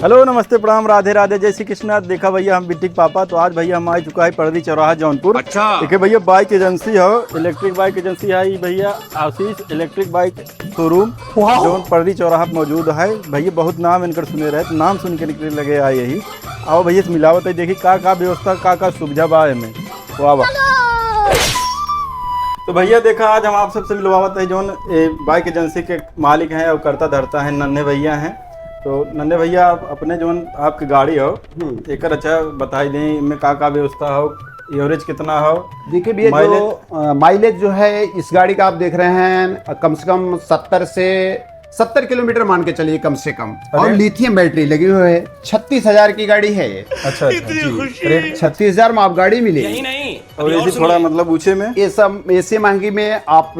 Hello नमस्ते प्रणाम राधे राधे जय श्री कृष्णा। देखा भैया हम बिट्टी के पापा, तो आज भैया हम आ चुका है परदी चौराहा जौनपुर। अच्छा देखिए भैया बाइक एजेंसी हो, इलेक्ट्रिक बाइक एजेंसी है ये भैया आशीष इलेक्ट्रिक बाइक शोरूम जो परदी चौराहा पे मौजूद है। भैया बहुत नाम इनकर सुने रहे, तो नाम सुन के निकले लगे आए यही। आओ भैया से मिलावत है, देखिए का व्यवस्था का सुविधा बा में। वाह वाह। तो भैया देखा आज हम आप सबसे मिलवावत है जोन बाइक एजेंसी के मालिक हैं और करता धरता है नन्हे भैया हैं। तो नन्हे भैया आप अपने जोन आपकी गाड़ी हो एक अच्छा बताई दें, इनमें का व्यवस्था हो, एवरेज कितना हो। देखिए भैया जो माइलेज जो है इस गाड़ी का आप देख रहे हैं कम से कम 70 किलोमीटर मान के चलिए कम से कम। और लिथियम बैटरी लगी हुई है। 36,000 की गाड़ी है ये। अच्छा रेट 36,000 में आप गाड़ी मिलेगी। यही नहीं और ये थोड़ा मतलब ऊंचे में ये सब ऐसे महंगी में आप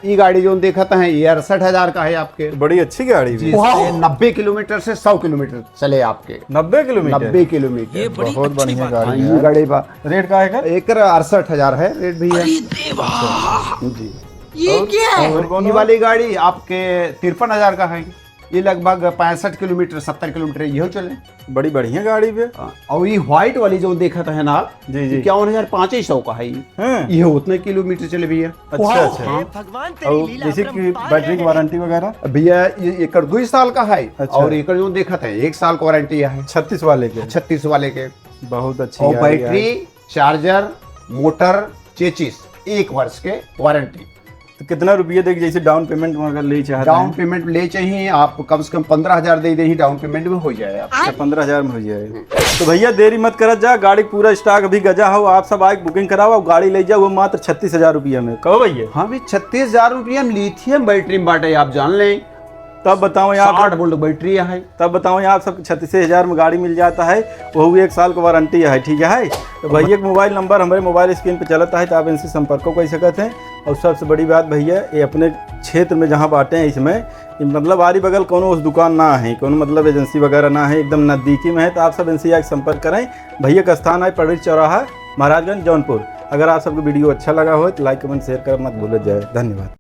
ये गाड़ी जो देखते हैं ये 68,000 का है आपके। बड़ी अच्छी गाड़ी भी। 90 किलोमीटर से 100 किलोमीटर चले आपके। 90 किलोमीटर 90 किलोमीटर ये बड़ी बहुत बढ़िया गाड़ी ये है। गाड़ी बा रेट का है एक 68,000 है रेट भैया जी। ये क्या है? और ये वाली गाड़ी आपके 53,000 का है। ये लगभग 65 किलोमीटर 70 किलोमीटर यही चले। बड़ी बढ़िया गाड़ी पे। और ये व्हाइट वाली जो देखा था है ना आप, जी जी 51,500 का है ये उतने किलोमीटर चले भैया। अच्छा अच्छा। भगवान और जैसे कि बैटरी की वारंटी वगैरह भैया ये एकड़ 2 साल का है। अच्छा। और एकड़ जो देखा था 1 साल का वारंटी है 36 वाले के। 36 वाले के। बहुत अच्छी और गाड़ी है। बैटरी चार्जर मोटर चेचिस 1 वर्ष के वारंटी। तो कितना रुपये देगी जैसे डाउन पेमेंट अगर ले चाहते डाउन हैं? पेमेंट ले चाहिए आप कम से कम 15,000 दे ही डाउन पेमेंट में हो जाए आप। अच्छा 15,000 में हो जाएगा। तो भैया देरी मत करत जा, गाड़ी पूरा स्टॉक अभी गजा हो, आप सब आके बुकिंग कराओ और गाड़ी ले जाओ, वो मात्र 36,000 रुपये में। कहो भैया हाँ भी 36,000 रुपया में लिथियम बैटरी में बांटे आप जान लें। तब बताओ यहाँ 60 वोल्ट बैटरी है। तब बताओ यहाँ सब 36,000 में गाड़ी मिल जाता है, वो भी 1 साल का वारंटी है। ठीक है। तो भैया का मोबाइल नंबर हमारे मोबाइल स्क्रीन पे चलता है, तो आप इनसे संपर्क कर सकते हैं। और सबसे बड़ी बात भैया ये अपने क्षेत्र में जहाँ बांटे हैं इसमें मतलब आरी बगल कोनो उस दुकान ना है, कोनो मतलब एजेंसी वगैरह ना है, एकदम नज़दीकी में है। तो आप सब इनसे आके संपर्क करें। भैया का स्थान है परदी चौराहा महाराजगंज जौनपुर। अगर आप सबको वीडियो अच्छा लगा हो तो लाइक कमेंट शेयर कर मत भूल जाए। धन्यवाद।